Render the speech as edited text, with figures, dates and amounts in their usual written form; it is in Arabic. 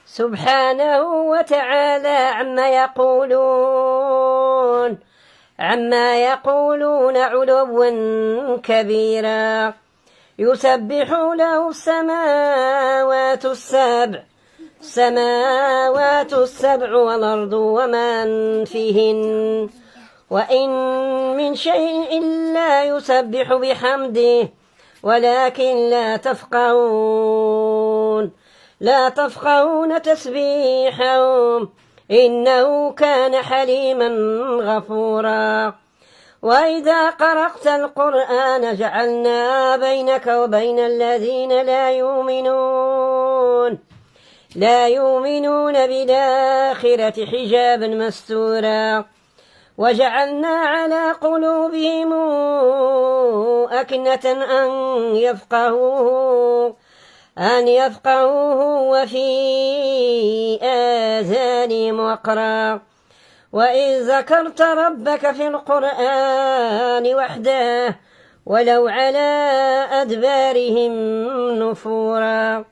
سبحانه وتعالى عما يقولون علوا كبيرا. يسبح له السماوات السبع والأرض ومن فيهن وإن من شيء إلا يسبح بحمده ولكن لا تفقهون تسبيحهم إنه كان حليما غفورا. وإذا قرأت القرآن جعلنا بينك وبين الذين لا يؤمنون بالآخرة حجابا مستورا وجعلنا على قلوبهم أكنة أن يفقهوه وفي آذانهم وقرا. وإذ ذكرت ربك في القرآن وحده ولو على أدبارهم نفورا.